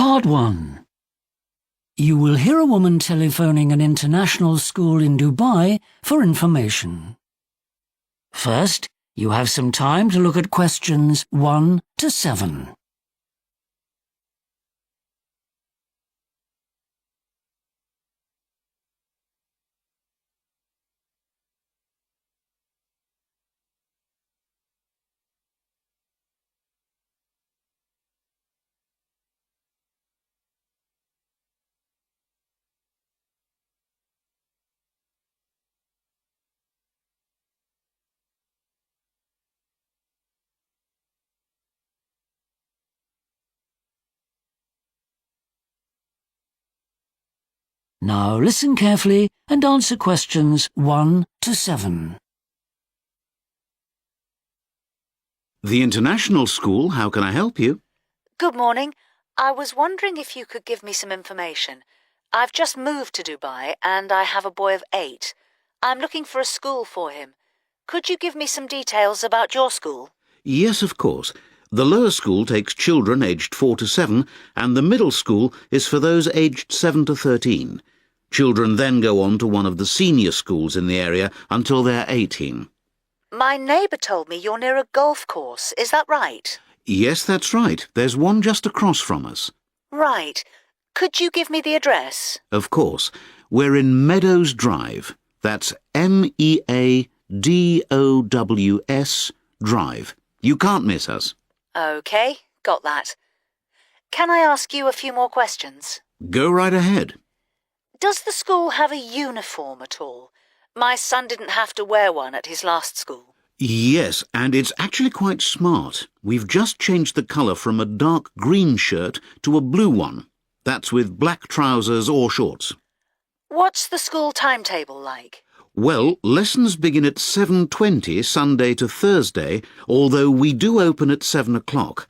Part 1. You will hear a woman telephoning an international school in Dubai for information. First, you have some time to look at questions 1 to 7. Now listen carefully and answer questions 1 to 7. The International School, how can I help you? Good morning. I was wondering if you could give me some information. I've just moved to Dubai and I have a boy of 8. I'm looking for a school for him. Could you give me some details about your school? Yes, of course. The lower school takes children aged 4 to 7 and the middle school is for those aged 7 to 13. Children then go on to one of the senior schools in the area until they're 18. My neighbour told me you're near a golf course. Is that right? Yes, that's right. There's one just across from us. Right. Could you give me the address? Of course. We're in Meadows Drive. That's Meadows Drive. You can't miss us. OK, got that. Can I ask you a few more questions? Go right ahead. Does the school have a uniform at all? My son didn't have to wear one at his last school. Yes, and it's actually quite smart. We've just changed the colour from a dark green shirt to a blue one. That's with black trousers or shorts. What's the school timetable like? Well, lessons begin at 7:20 Sunday to Thursday, although we do open at 7 o'clock.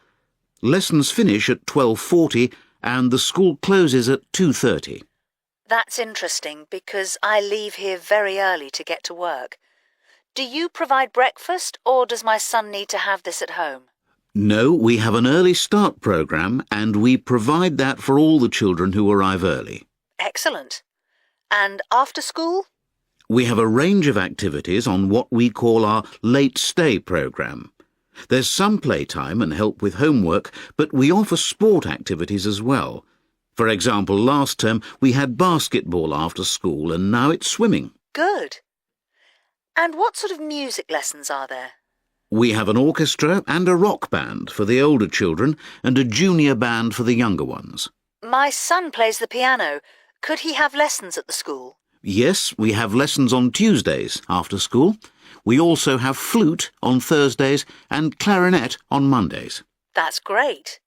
Lessons finish at 12:40 and the school closes at 2:30. That's interesting because I leave here very early to get to work. Do you provide breakfast or does my son need to have this at home? No, we have an early start programme and we provide that for all the children who arrive early. Excellent. And after school? We have a range of activities on what we call our late stay programme. There's some playtime and help with homework, but we offer sport activities as well. For example, last term we had basketball after school and now it's swimming. Good. And what sort of music lessons are there? We have an orchestra and a rock band for the older children and a junior band for the younger ones. My son plays the piano. Could he have lessons at the school? Yes, we have lessons on Tuesdays after school. We also have flute on Thursdays and clarinet on Mondays. That's great.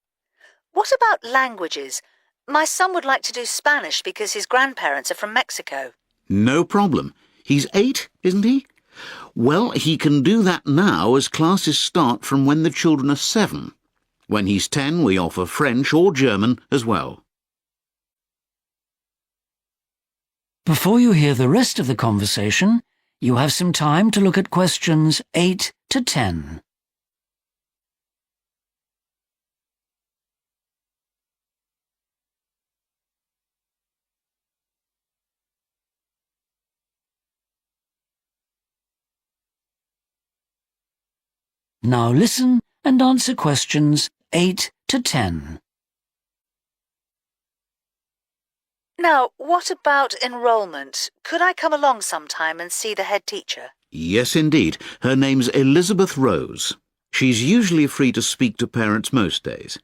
What about languages? My son would like to do Spanish because his grandparents are from Mexico. No problem. He's 8, isn't he? Well, he can do that now as classes start from when the children are 7. When he's 10, we offer French or German as well. Before you hear the rest of the conversation, you have some time to look at questions 8 to 10. Now listen and answer questions 8 to 10. Now, what about enrolment? Could I come along sometime and see the head teacher? Yes, indeed. Her name's Elizabeth Rose. She's usually free to speak to parents most days.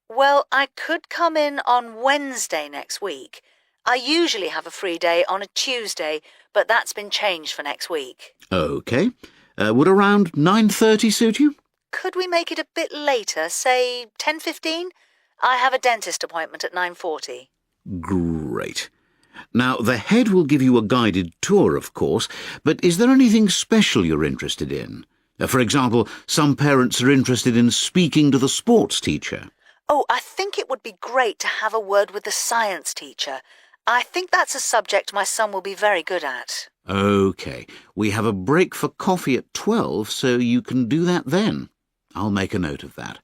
Well, I could come in on Wednesday next week. I usually have a free day on a Tuesday, but that's been changed for next week. OK. Would around 9:30 suit you? Could we make it a bit later, say 10:15? I have a dentist appointment at 9:40. Great. Now, the head will give you a guided tour, of course, but is there anything special you're interested in? For example, some parents are interested in speaking to the sports teacher. Oh, I think it would be great to have a word with the science teacher. I think that's a subject my son will be very good at. OK. We have a break for coffee at 12, so you can do that then. I'll make a note of that.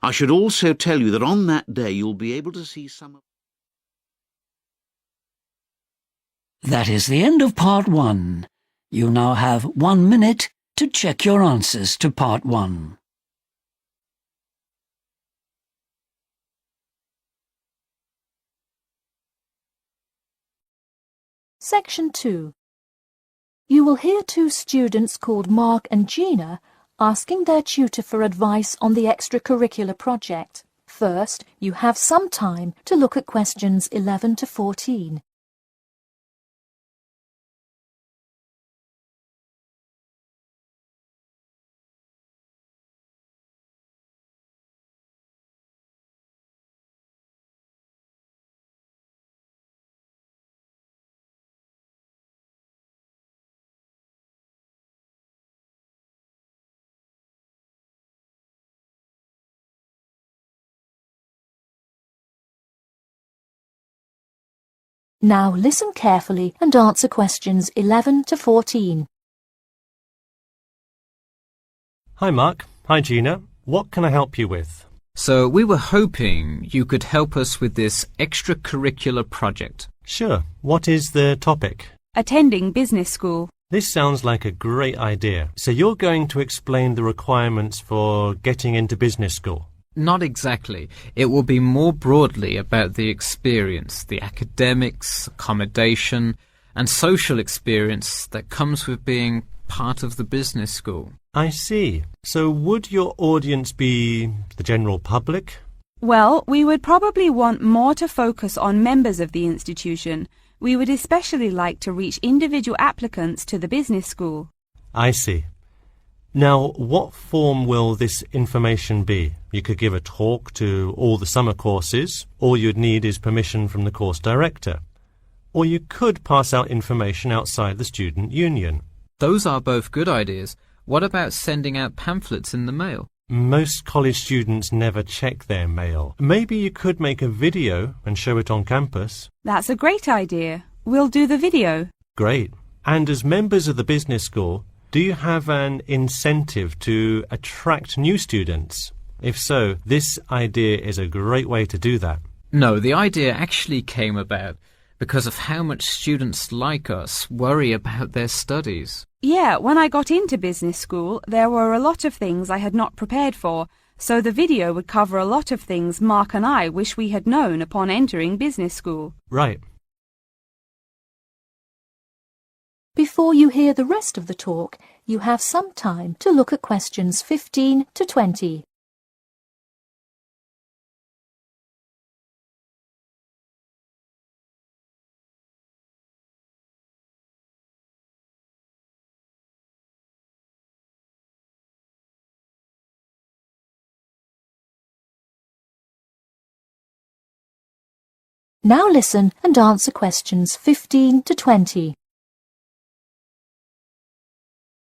I should also tell you that on that day you'll be able to see some of... That is the end of Part 1. You now have 1 minute to check your answers to Part 1. Section 2. You will hear two students called Mark and Gina asking their tutor for advice on the extracurricular project. First, you have some time to look at questions 11 to 14. Now listen carefully and answer questions 11 to 14. Hi Mark. Hi Gina. What can I help you with? So we were hoping you could help us with this extracurricular project. Sure. What is the topic? Attending business school. This sounds like a great idea. So you're going to explain the requirements for getting into business school? Not exactly. It will be more broadly about the experience, the academics, accommodation, and social experience that comes with being part of the business school. I see. So would your audience be the general public? Well, we would probably want more to focus on members of the institution. We would especially like to reach individual applicants to the business school. I see. Now, what form will this information be? You could give a talk to all the summer courses. All you'd need is permission from the course director. Or you could pass out information outside the student union. Those are both good ideas. What about sending out pamphlets in the mail? Most college students never check their mail. Maybe you could make a video and show it on campus. That's a great idea. We'll do the video. Great. And as members of the business school, do you have an incentive to attract new students? If so, this idea is a great way to do that. No, the idea actually came about because of how much students like us worry about their studies. Yeah, when I got into business school, there were a lot of things I had not prepared for, so the video would cover a lot of things Mark and I wish we had known upon entering business school. Right. Before you hear the rest of the talk, you have some time to look at questions 15 to 20. Now listen and answer questions 15 to 20.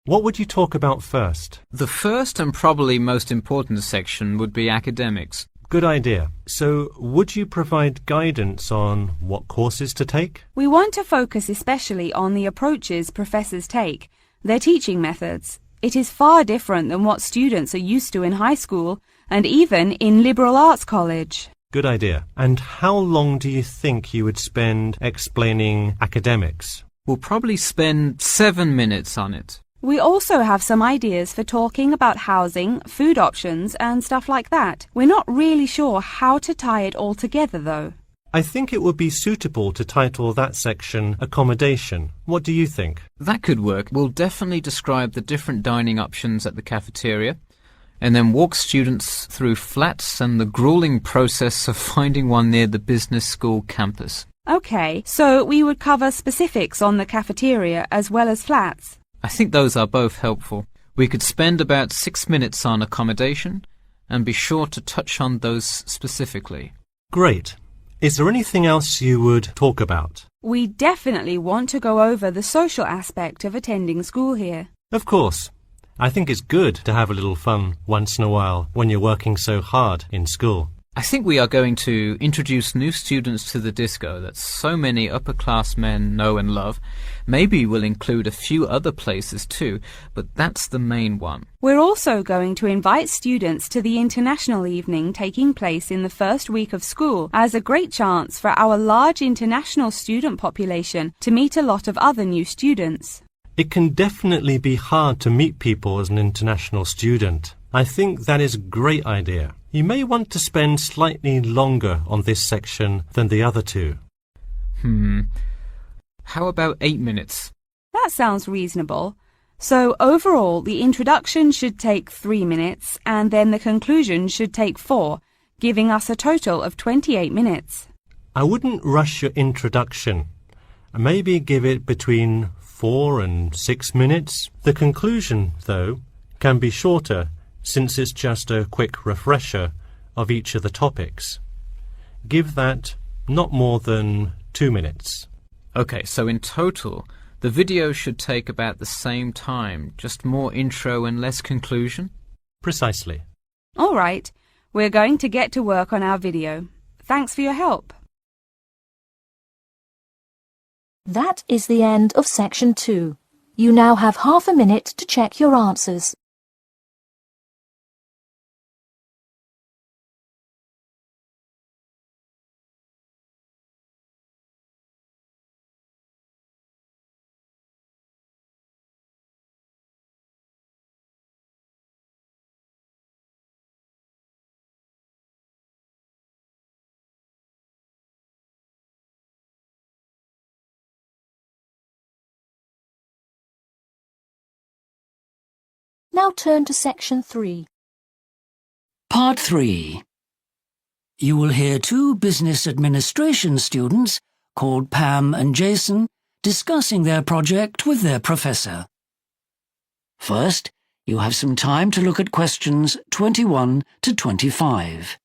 What would you talk about first? The first and probably most important section would be academics. Good idea. So, would you provide guidance on what courses to take? We want to focus especially on the approaches professors take, their teaching methods. It is far different than what students are used to in high school and even in liberal arts college. Good idea. And how long do you think you would spend explaining academics? We'll probably spend 7 minutes on it. We also have some ideas for talking about housing, food options and stuff like that. We're not really sure how to tie it all together though. I think it would be suitable to title that section Accommodation. What do you think? That could work. We'll definitely describe the different dining options at the cafeteria and then walk students through flats and the grueling process of finding one near the business school campus. Okay, so we would cover specifics on the cafeteria as well as flats. I think those are both helpful. We could spend about 6 minutes on accommodation and be sure to touch on those specifically. Great. Is there anything else you would talk about? We definitely want to go over the social aspect of attending school here. Of course. I think it's good to have a little fun once in a while when you're working so hard in school. I think we are going to introduce new students to the disco that so many upperclassmen know and love. Maybe we'll include a few other places too, but that's the main one. We're also going to invite students to the international evening taking place in the first week of school as a great chance for our large international student population to meet a lot of other new students. It can definitely be hard to meet people as an international student. I think that is a great idea. You may want to spend slightly longer on this section than the other two. How about 8 minutes? That sounds reasonable. So overall, the introduction should take 3 minutes and then the conclusion should take 4, giving us a total of 28 minutes. I wouldn't rush your introduction. Maybe give it between 4 and 6 minutes. The conclusion, though, can be shorter since it's just a quick refresher of each of the topics. Give that not more than 2 minutes. Okay, so in total, the video should take about the same time, just more intro and less conclusion? Precisely. All right, we're going to get to work on our video. Thanks for your help. That is the end of section 2. You now have half a minute to check your answers. Now turn to section 3. Part 3. You will hear 2 business administration students called Pam and Jason discussing their project with their professor. First, you have some time to look at questions 21 to 25.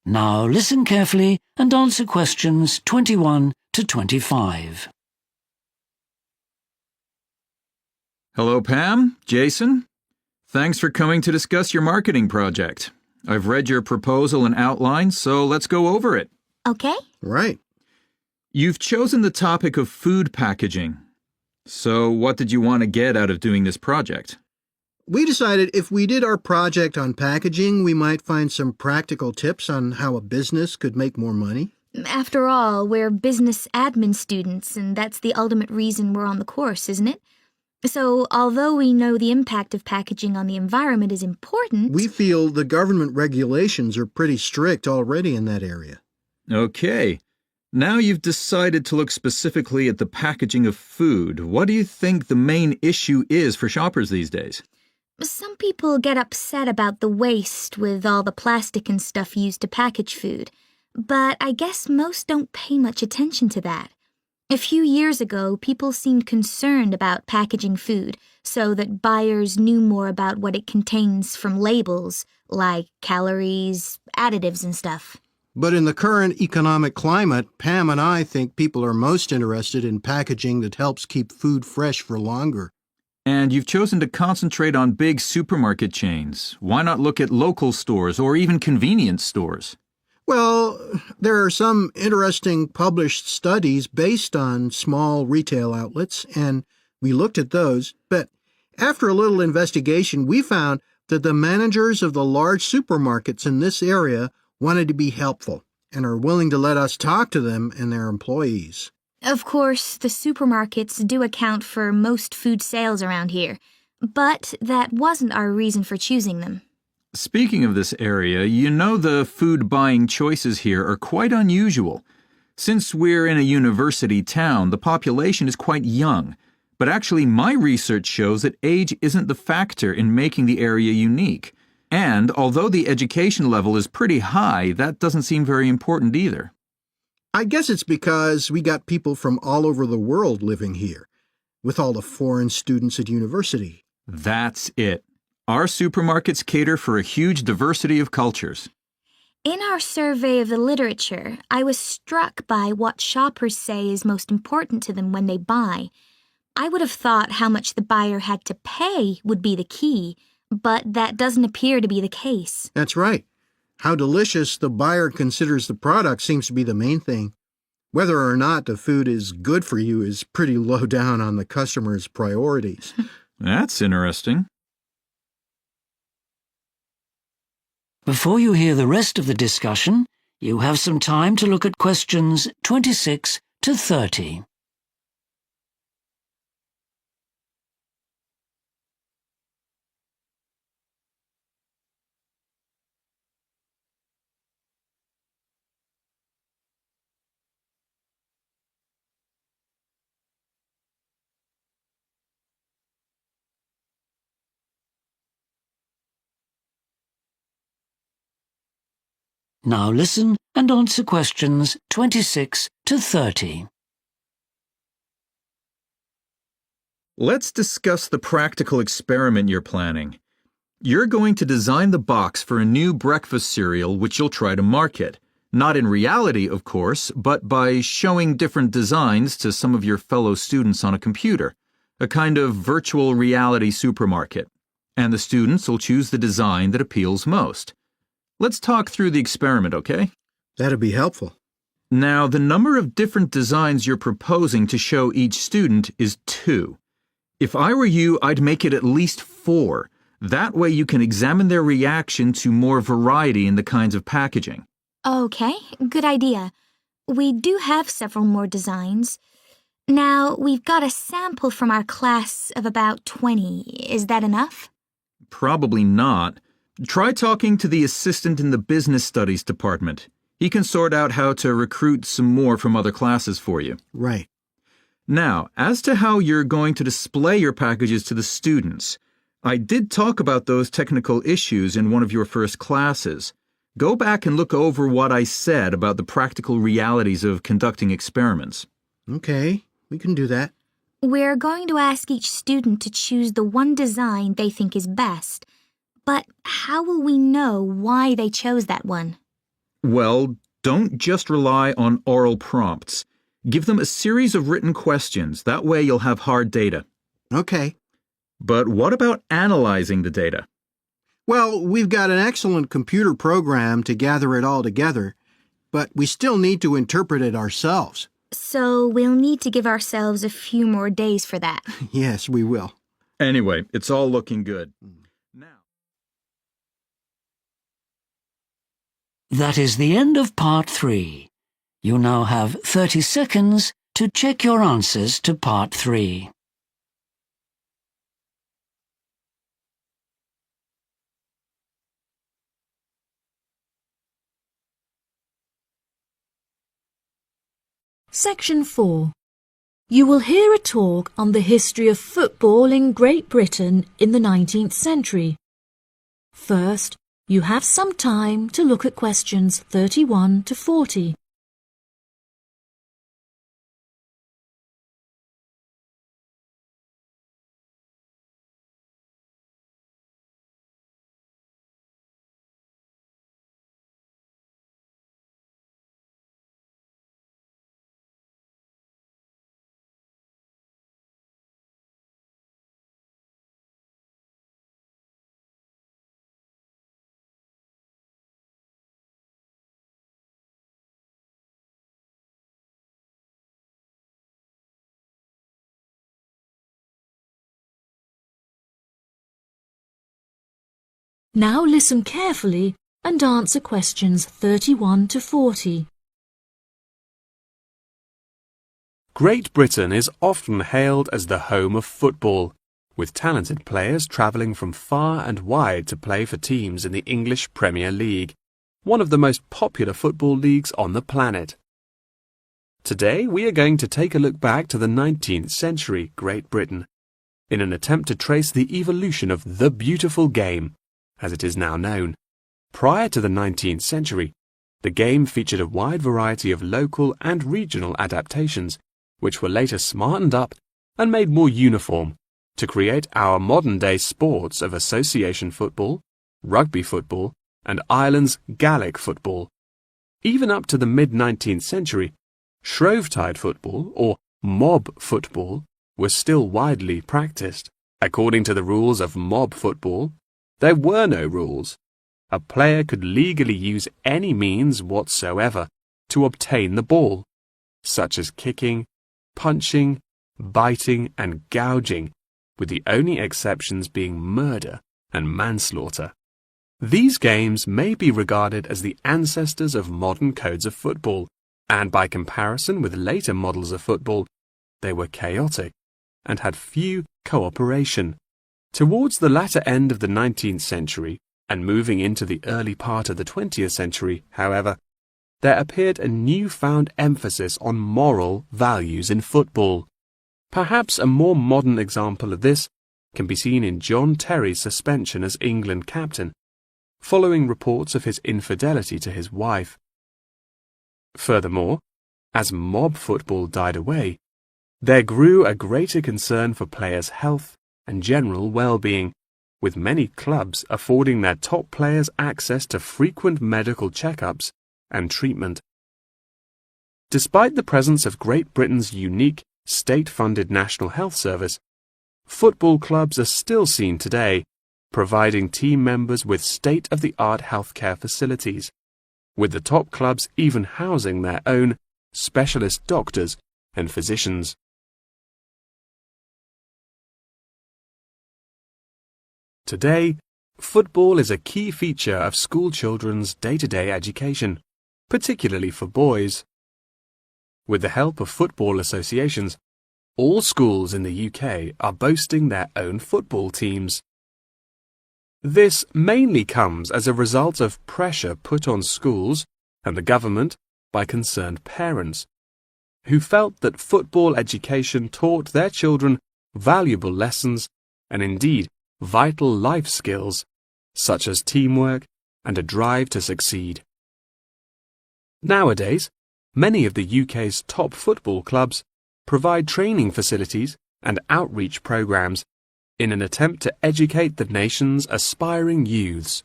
Now listen carefully and answer questions 21 to 25. Hello, Pam, Jason. Thanks for coming to discuss your marketing project. I've read your proposal and outline, so let's go over it. Okay. Right. You've chosen the topic of food packaging. So what did you want to get out of doing this project? We decided if we did our project on packaging, we might find some practical tips on how a business could make more money. After all, we're business admin students, and that's the ultimate reason we're on the course, isn't it? So, although we know the impact of packaging on the environment is important... We feel the government regulations are pretty strict already in that area. Okay. Now you've decided to look specifically at the packaging of food. What do you think the main issue is for shoppers these days? Some people get upset about the waste with all the plastic and stuff used to package food, but I guess most don't pay much attention to that. A few years ago, people seemed concerned about packaging food so that buyers knew more about what it contains from labels, like calories, additives and stuff. But in the current economic climate, Pam and I think people are most interested in packaging that helps keep food fresh for longer. And you've chosen to concentrate on big supermarket chains. Why not look at local stores or even convenience stores? Well, there are some interesting published studies based on small retail outlets, and we looked at those. But after a little investigation, we found that the managers of the large supermarkets in this area wanted to be helpful and are willing to let us talk to them and their employees. Of course, the supermarkets do account for most food sales around here, but that wasn't our reason for choosing them. Speaking of this area, you know the food buying choices here are quite unusual. Since we're in a university town, the population is quite young. But actually, my research shows that age isn't the factor in making the area unique. And although the education level is pretty high, that doesn't seem very important either. I guess it's because we got people from all over the world living here, with all the foreign students at university. That's it. Our supermarkets cater for a huge diversity of cultures. In our survey of the literature, I was struck by what shoppers say is most important to them when they buy. I would have thought how much the buyer had to pay would be the key, but that doesn't appear to be the case. That's right. How delicious the buyer considers the product seems to be the main thing. Whether or not the food is good for you is pretty low down on the customer's priorities. That's interesting. Before you hear the rest of the discussion, you have some time to look at questions 26 to 30. Now listen and answer questions 26 to 30. Let's discuss the practical experiment you're planning. You're going to design the box for a new breakfast cereal which you'll try to market. Not in reality, of course, but by showing different designs to some of your fellow students on a computer. A kind of virtual reality supermarket. And the students will choose the design that appeals most. Let's talk through the experiment, okay? That'd be helpful. Now, the number of different designs you're proposing to show each student is 2. If I were you, I'd make it at least 4. That way you can examine their reaction to more variety in the kinds of packaging. Okay, good idea. We do have several more designs. Now, we've got a sample from our class of about 20. Is that enough? Probably not. Try talking to the assistant in the business studies department. He can sort out how to recruit some more from other classes for you. Right. Now, as to how you're going to display your packages to the students, I did talk about those technical issues in one of your first classes. Go back and look over what I said about the practical realities of conducting experiments. Okay, we can do that. We're going to ask each student to choose the one design they think is best. But how will we know why they chose that one? Well, don't just rely on oral prompts. Give them a series of written questions. That way you'll have hard data. Okay. But what about analyzing the data? Well, we've got an excellent computer program to gather it all together, but we still need to interpret it ourselves. So we'll need to give ourselves a few more days for that. Yes, we will. Anyway, it's all looking good. Now. That is the end of part 3. You now have 30 seconds to check your answers to part 3. Section 4. You will hear a talk on the history of football in Great Britain in the 19th century. First, you have some time to look at questions 31 to 40. Now listen carefully and answer questions 31 to 40. Great Britain is often hailed as the home of football, with talented players travelling from far and wide to play for teams in the English Premier League, one of the most popular football leagues on the planet. Today we are going to take a look back to the 19th century Great Britain in an attempt to trace the evolution of the beautiful game, as it is now known. Prior to the 19th century, the game featured a wide variety of local and regional adaptations, which were later smartened up and made more uniform to create our modern-day sports of association football, rugby football, and Ireland's Gaelic football. Even up to the mid-19th century, Shrovetide football, or mob football, was still widely practiced. According to the rules of mob football, there were no rules. A player could legally use any means whatsoever to obtain the ball, such as kicking, punching, biting, and gouging, with the only exceptions being murder and manslaughter. These games may be regarded as the ancestors of modern codes of football, and by comparison with later models of football, they were chaotic and had few cooperation. Towards the latter end of the 19th century, and moving into the early part of the 20th century, however, there appeared a newfound emphasis on moral values in football. Perhaps a more modern example of this can be seen in John Terry's suspension as England captain, following reports of his infidelity to his wife. Furthermore, as mob football died away, there grew a greater concern for players' health and general well-being, with many clubs affording their top players access to frequent medical checkups and treatment. Despite the presence of Great Britain's unique state-funded National Health Service, football clubs are still seen today providing team members with state-of-the-art healthcare facilities, with the top clubs even housing their own specialist doctors and physicians. Today, football is a key feature of school children's day-to-day education, particularly for boys. With the help of football associations, all schools in the UK are boasting their own football teams. This mainly comes as a result of pressure put on schools and the government by concerned parents, who felt that football education taught their children valuable lessons and indeed vital life skills, such as teamwork and a drive to succeed. Nowadays, many of the UK's top football clubs provide training facilities and outreach programs in an attempt to educate the nation's aspiring youths.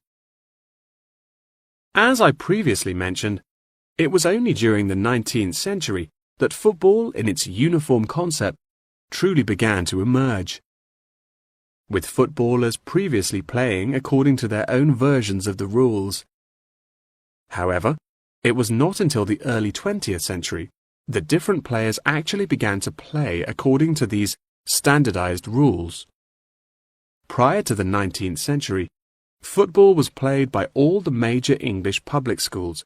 As I previously mentioned, it was only during the 19th century that football in its uniform concept truly began to emerge, with footballers previously playing according to their own versions of the rules. However, it was not until the early 20th century that different players actually began to play according to these standardized rules. Prior to the 19th century, football was played by all the major English public schools,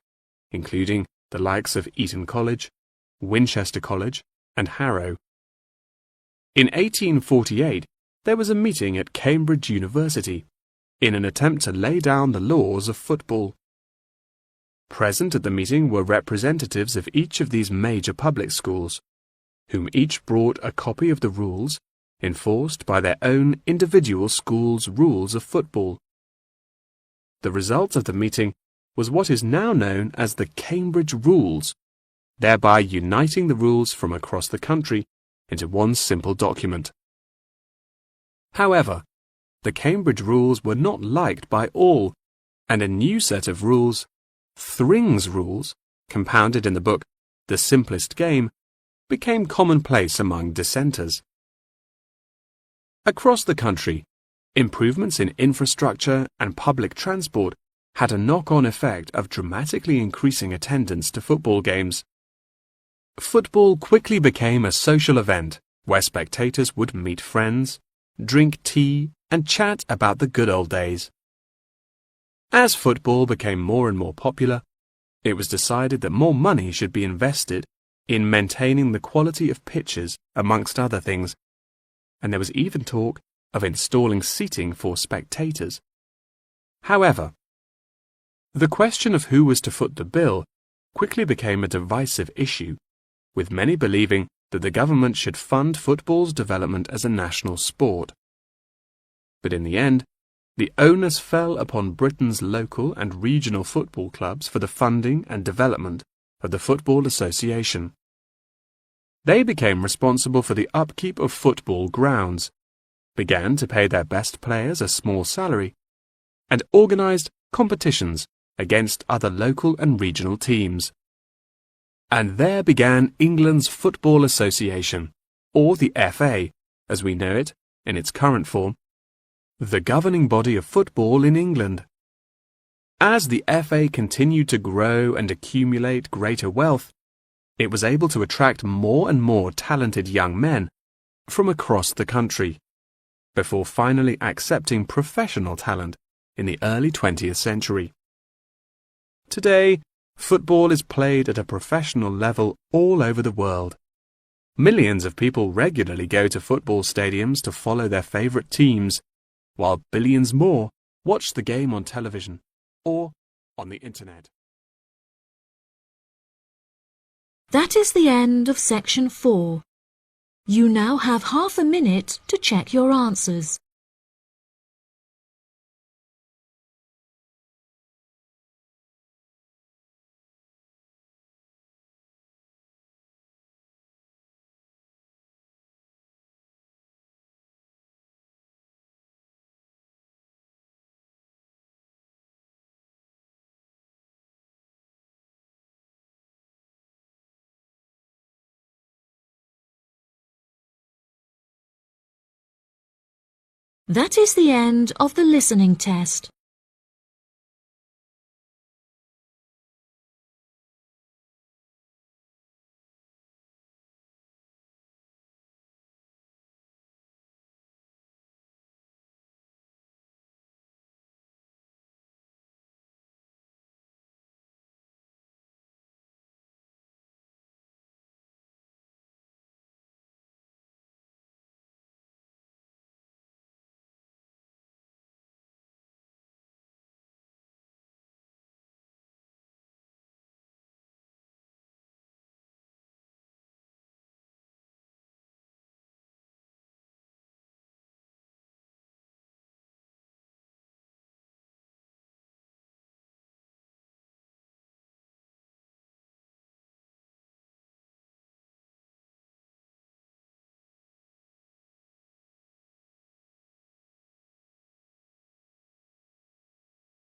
including the likes of Eton College, Winchester College, and Harrow. In 1848, there was a meeting at Cambridge University in an attempt to lay down the laws of football. Present at the meeting were representatives of each of these major public schools, whom each brought a copy of the rules enforced by their own individual school's rules of football. The result of the meeting was what is now known as the Cambridge Rules, thereby uniting the rules from across the country into one simple document. However, the Cambridge Rules were not liked by all, and a new set of rules, Thring's Rules, compounded in the book The Simplest Game, became commonplace among dissenters. Across the country, improvements in infrastructure and public transport had a knock-on effect of dramatically increasing attendance to football games. Football quickly became a social event where spectators would meet friends, drink tea, and chat about the good old days. As football became more and more popular, it was decided that more money should be invested in maintaining the quality of pitches, amongst other things, and there was even talk of installing seating for spectators. However, the question of who was to foot the bill quickly became a divisive issue, with many believing that the government should fund football's development as a national sport. But in the end, the onus fell upon Britain's local and regional football clubs for the funding and development of the Football Association. They became responsible for the upkeep of football grounds, began to pay their best players a small salary, and organised competitions against other local and regional teams. And there began England's Football Association, or the FA, as we know it in its current form, the governing body of football in England. As the FA continued to grow and accumulate greater wealth, it was able to attract more and more talented young men from across the country, before finally accepting professional talent in the early 20th century. Today, football is played at a professional level all over the world. Millions of people regularly go to football stadiums to follow their favourite teams, while billions more watch the game on television or on the internet. That is the end of section 4. You now have half a minute to check your answers. That is the end of the listening test.